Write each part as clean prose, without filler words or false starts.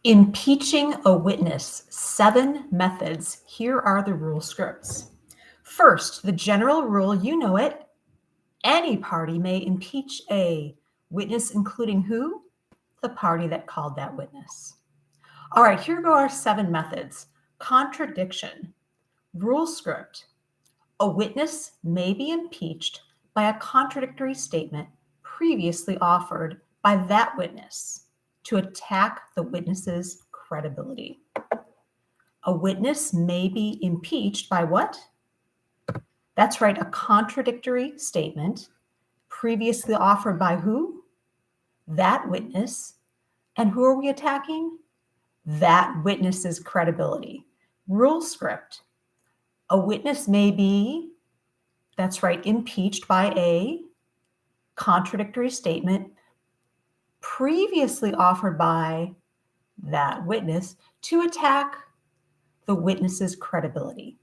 Impeaching a witness, 7 methods. Here are the rule scripts. First, the general rule, you know it. Any party may impeach a witness, including who? The party that called that witness. All right, here go our 7 methods. Contradiction. Rule script. A witness may be impeached by a contradictory statement previously offered by that witness to attack the witness's credibility. A witness may be impeached by what? That's right, a contradictory statement previously offered by who? That witness. And who are we attacking? That witness's credibility. Rule script. A witness may be, that's right, impeached by a contradictory statement previously offered by that witness to attack the witness's credibility.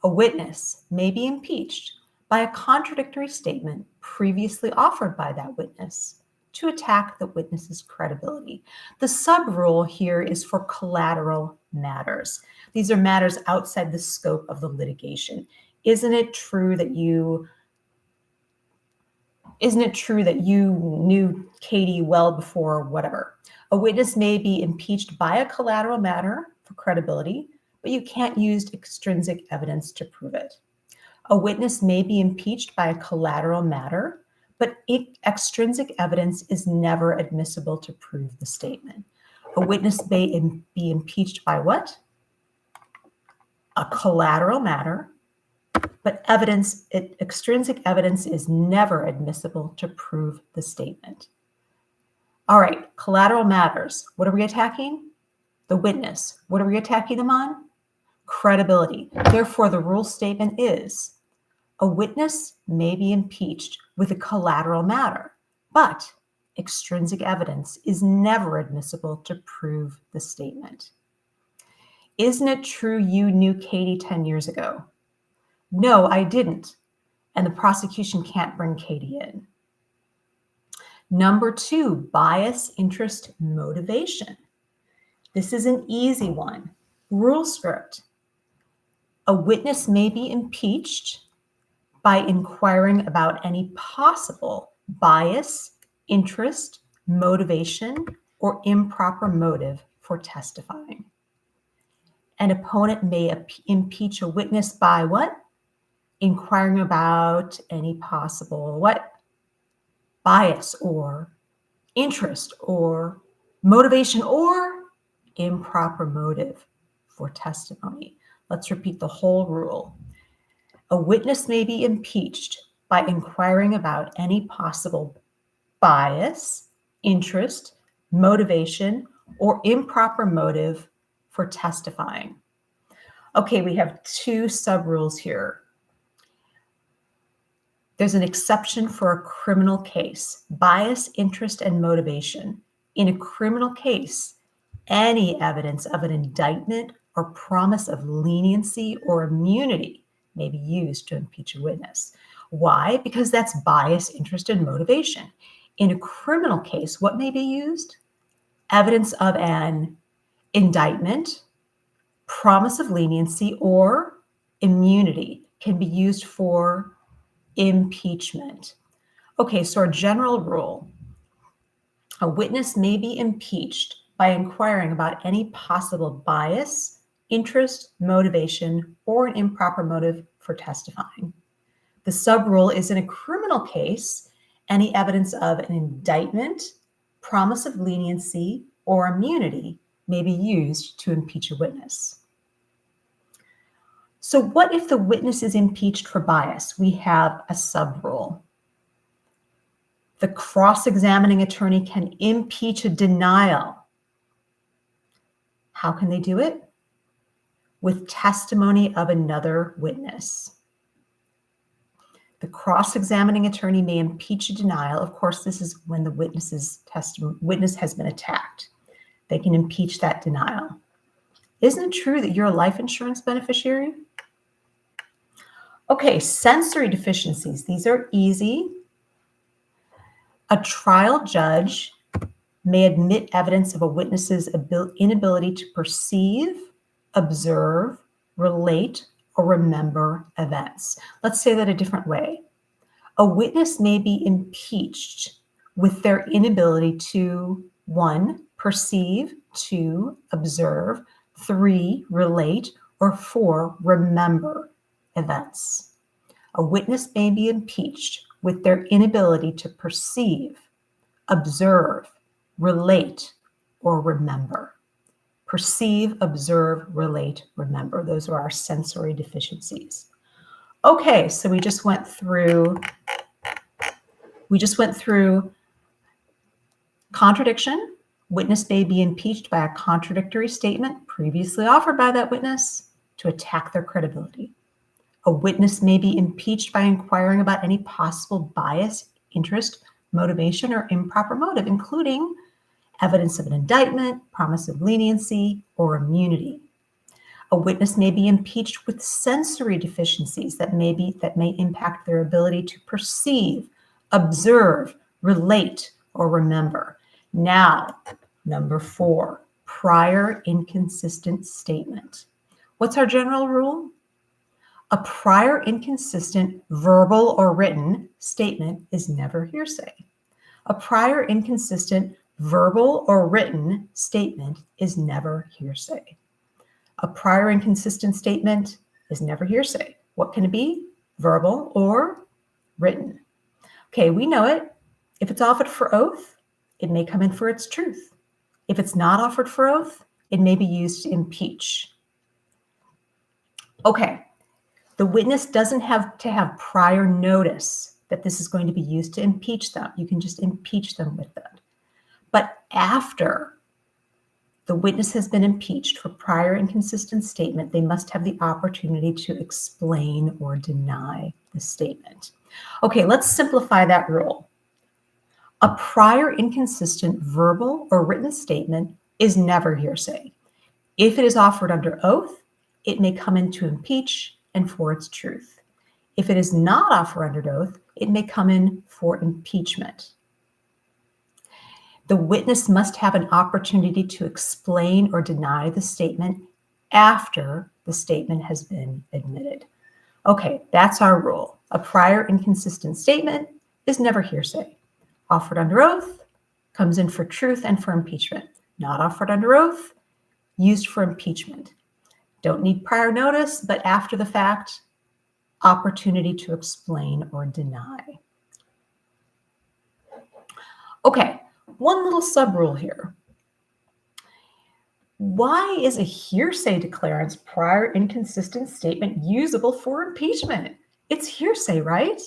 A witness may be impeached by a contradictory statement previously offered by that witness to attack the witness's credibility. The sub-rule here is for collateral matters. These are matters outside the scope of the litigation. Isn't it true that you knew Katie well before whatever? A witness may be impeached by a collateral matter for credibility, but you can't use extrinsic evidence to prove it. A witness may be impeached by a collateral matter, but extrinsic evidence is never admissible to prove the statement. A witness may be impeached by what? A collateral matter, but extrinsic evidence is never admissible to prove the statement. All right, collateral matters. What are we attacking? The witness. What are we attacking them on? Credibility. Therefore, the rule statement is, a witness may be impeached with a collateral matter, but extrinsic evidence is never admissible to prove the statement. Isn't it true you knew Katie 10 years ago? No, I didn't. And the prosecution can't bring Katie in. Number 2, bias, interest, motivation. This is an easy one. Rule script. A witness may be impeached by inquiring about any possible bias, interest, motivation, or improper motive for testifying. An opponent may impeach a witness by what? Inquiring about any possible what? Bias or interest or motivation or improper motive for testimony. Let's repeat the whole rule. A witness may be impeached by inquiring about any possible bias, interest, motivation, or improper motive for testifying. Okay, we have 2 sub-rules here. There's an exception for a criminal case, bias, interest, and motivation. In a criminal case, any evidence of an indictment or promise of leniency or immunity may be used to impeach a witness. Why? Because that's bias, interest, and motivation. In a criminal case, what may be used? Evidence of an indictment, promise of leniency, or immunity can be used for impeachment. Okay, so our general rule, a witness may be impeached by inquiring about any possible bias, interest, motivation, or an improper motive for testifying. The sub-rule is in a criminal case, any evidence of an indictment, promise of leniency, or immunity may be used to impeach a witness. So what if the witness is impeached for bias? We have a sub-rule. The cross-examining attorney can impeach a denial. How can they do it? With testimony of another witness. The cross-examining attorney may impeach a denial. Of course, this is when the witness has been attacked. They can impeach that denial. Isn't it true that you're a life insurance beneficiary? Okay, sensory deficiencies. These are easy. A trial judge may admit evidence of a witness's inability to perceive, observe, relate, or remember events. Let's say that a different way. A witness may be impeached with their inability to 1, perceive, 2, observe, 3, relate, or 4, remember events. A witness may be impeached with their inability to perceive, observe, relate, or remember. Perceive, observe, relate, remember. Those are our sensory deficiencies. Okay, so we just went through contradiction. Witness may be impeached by a contradictory statement previously offered by that witness to attack their credibility. A witness may be impeached by inquiring about any possible bias, interest, motivation, or improper motive, including evidence of an indictment, promise of leniency, or immunity. A witness may be impeached with sensory deficiencies that may impact their ability to perceive, observe, relate, or remember. Now, number 4, prior inconsistent statement. What's our general rule? A prior inconsistent verbal or written statement is never hearsay. A prior inconsistent verbal or written statement is never hearsay. A prior inconsistent statement is never hearsay. What can it be? Verbal or written. Okay, we know it. If it's offered for oath, it may come in for its truth. If it's not offered for oath, it may be used to impeach. Okay, the witness doesn't have to have prior notice that this is going to be used to impeach them. You can just impeach them with that. But after the witness has been impeached for prior inconsistent statement, they must have the opportunity to explain or deny the statement. Okay, let's simplify that rule. A prior inconsistent verbal or written statement is never hearsay. If it is offered under oath, it may come in to impeach and for its truth. If it is not offered under oath, it may come in for impeachment. The witness must have an opportunity to explain or deny the statement after the statement has been admitted. Okay, that's our rule. A prior inconsistent statement is never hearsay. Offered under oath, comes in for truth and for impeachment. Not offered under oath, used for impeachment. Don't need prior notice, but after the fact, opportunity to explain or deny. Okay, one little sub-rule here. Why is a hearsay declarant's prior inconsistent statement usable for impeachment? It's hearsay, right?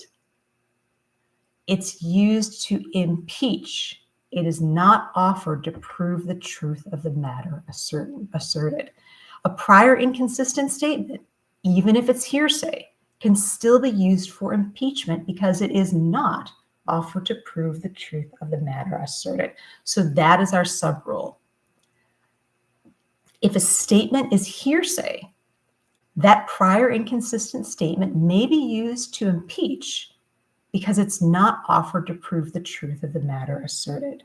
It's used to impeach. It is not offered to prove the truth of the matter asserted. A prior inconsistent statement, even if it's hearsay, can still be used for impeachment because it is not offered to prove the truth of the matter asserted. So that is our sub-rule. If a statement is hearsay, that prior inconsistent statement may be used to impeach because it's not offered to prove the truth of the matter asserted.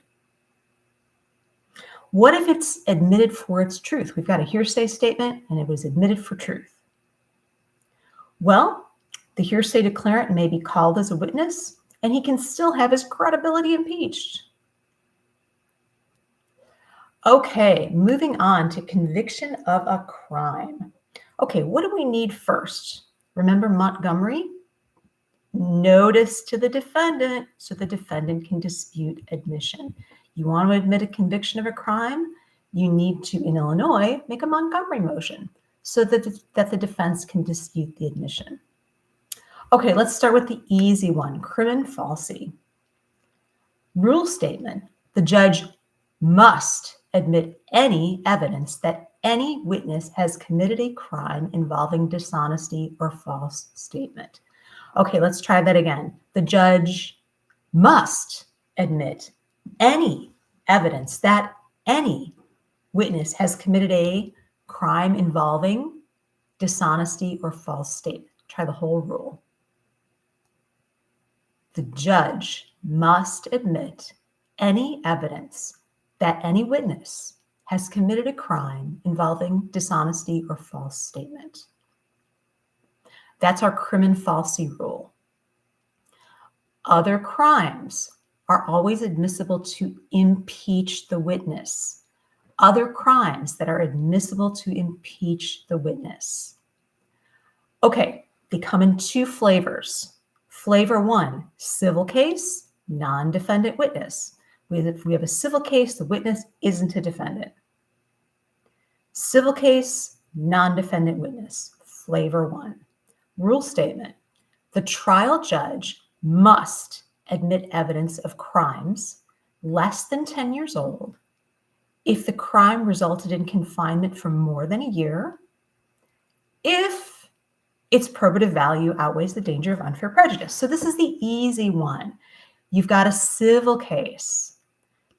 What if it's admitted for its truth? We've got a hearsay statement and it was admitted for truth. Well, the hearsay declarant may be called as a witness and he can still have his credibility impeached. Okay, moving on to conviction of a crime. Okay, what do we need first? Remember Montgomery? Notice to the defendant so the defendant can dispute admission. You want to admit a conviction of a crime? You need to, in Illinois, make a Montgomery motion so that the defense can dispute the admission. Okay, let's start with the easy one, crimen falsi. Rule statement, the judge must admit any evidence that any witness has committed a crime involving dishonesty or false statement. Okay, let's try that again. The judge must admit any evidence that any witness has committed a crime involving dishonesty or false statement. Try the whole rule. The judge must admit any evidence that any witness has committed a crime involving dishonesty or false statement. That's our crimen falsi rule. Other crimes are always admissible to impeach the witness. Other crimes that are admissible to impeach the witness. Okay, they come in two flavors. Flavor one, civil case, non-defendant witness. If we have a civil case, the witness isn't a defendant. Civil case, non-defendant witness. Flavor one. Rule statement. The trial judge must admit evidence of crimes less than 10 years old if the crime resulted in confinement for more than a year, if its probative value outweighs the danger of unfair prejudice. So this is the easy one. You've got a civil case.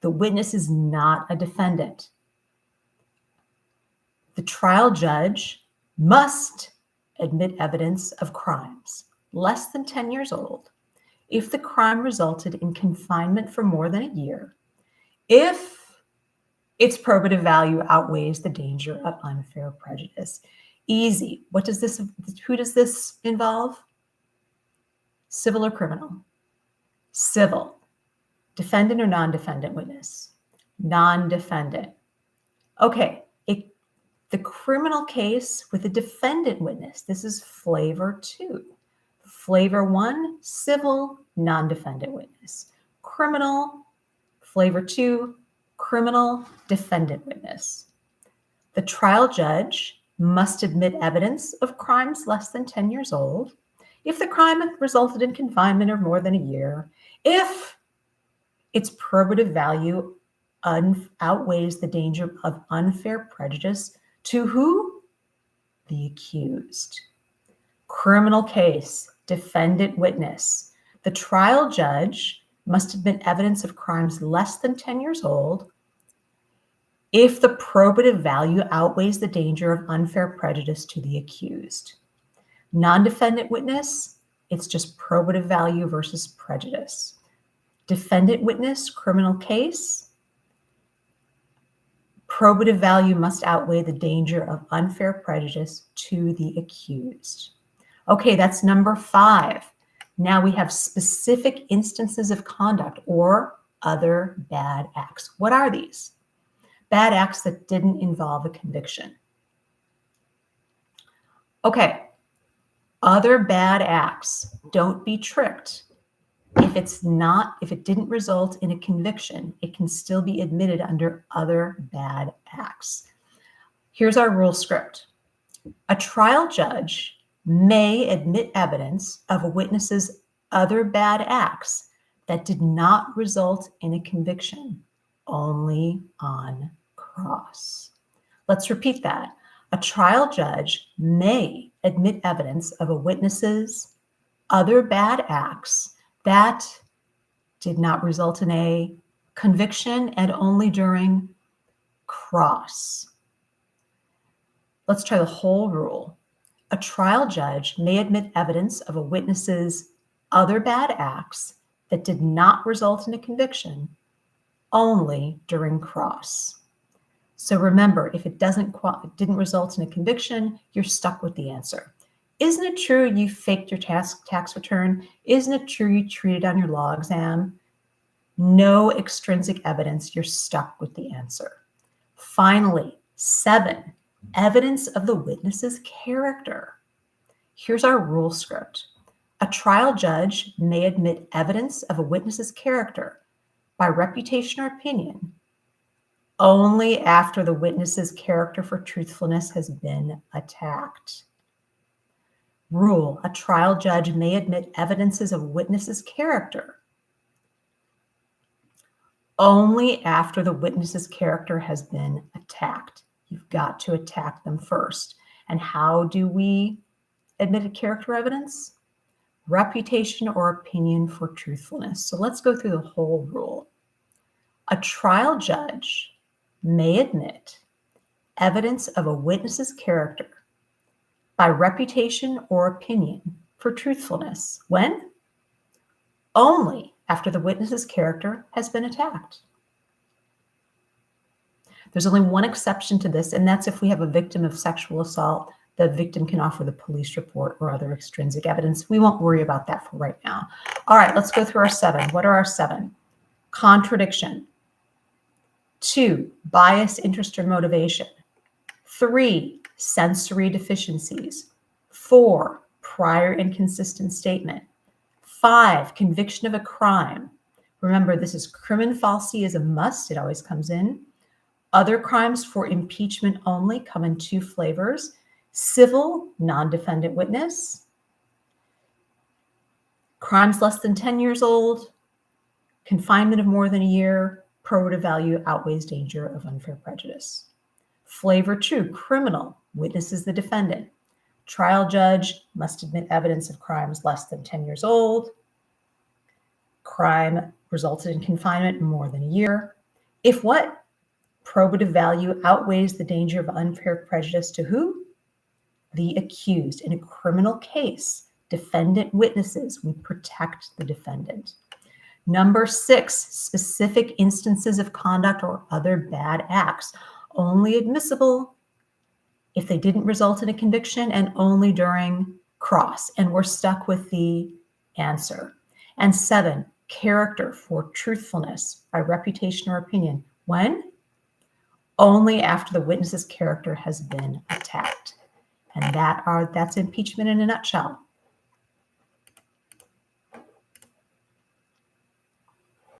The witness is not a defendant. The trial judge must admit evidence of crimes less than 10 years old if the crime resulted in confinement for more than a year, if its probative value outweighs the danger of unfair prejudice. Easy. Who does this involve? Civil or criminal? Civil. Defendant or non-defendant witness? Non-defendant. Okay, the criminal case with a defendant witness, this is flavor two. Flavor one, civil, non-defendant witness. Criminal, flavor two, criminal, defendant witness. The trial judge must admit evidence of crimes less than 10 years old if the crime resulted in confinement of more than a year, if its probative value outweighs the danger of unfair prejudice to who? The accused. Criminal case, defendant witness. The trial judge must admit evidence of crimes less than 10 years old if the probative value outweighs the danger of unfair prejudice to the accused. Non-defendant witness, it's just probative value versus prejudice. Defendant witness, criminal case, probative value must outweigh the danger of unfair prejudice to the accused. Okay, that's number 5. Now we have specific instances of conduct or other bad acts. What are these? Bad acts that didn't involve a conviction. Okay, other bad acts. Don't be tricked. If it didn't result in a conviction, it can still be admitted under other bad acts. Here's our rule script. A trial judge may admit evidence of a witness's other bad acts that did not result in a conviction, only on cross. Let's repeat that. A trial judge may admit evidence of a witness's other bad acts that did not result in a conviction and only during cross. Let's try the whole rule. A trial judge may admit evidence of a witness's other bad acts that did not result in a conviction only during cross. So remember, if it didn't result in a conviction, you're stuck with the answer. Isn't it true you faked your tax return? Isn't it true you cheated on your law exam? No extrinsic evidence, you're stuck with the answer. Finally, 7, evidence of the witness's character. Here's our rule script. A trial judge may admit evidence of a witness's character by reputation or opinion only after the witness's character for truthfulness has been attacked. Rule, a trial judge may admit evidences of a witness's character only after the witness's character has been attacked. You've got to attack them first. And how do we admit a character evidence? Reputation or opinion for truthfulness. So let's go through the whole rule. A trial judge may admit evidence of a witness's character by reputation or opinion for truthfulness. When? Only after the witness's character has been attacked. There's only one exception to this, and that's if we have a victim of sexual assault. The victim can offer the police report or other extrinsic evidence. We won't worry about that for right now. All right, let's go through our 7. What are our 7? Contradiction. 2, bias, interest, or motivation. 3, sensory deficiencies. 4, prior inconsistent statement. 5, conviction of a crime. Remember, this is crimen facie is a must. It always comes in. Other crimes for impeachment only come in 2 flavors. Civil, non-defendant witness. Crimes less than 10 years old. Confinement of more than a year. Probative value outweighs danger of unfair prejudice. Flavor 2, criminal. Witness is the defendant. Trial judge must admit evidence of crimes less than 10 years old. Crime resulted in confinement more than a year. If what? Probative value outweighs the danger of unfair prejudice to who? The accused. In a criminal case, defendant witnesses, we protect the defendant. Number 6, specific instances of conduct or other bad acts, only admissible if they didn't result in a conviction and only during cross. And we're stuck with the answer. And 7, character for truthfulness by reputation or opinion. When? Only after the witness's character has been attacked. And that's impeachment in a nutshell.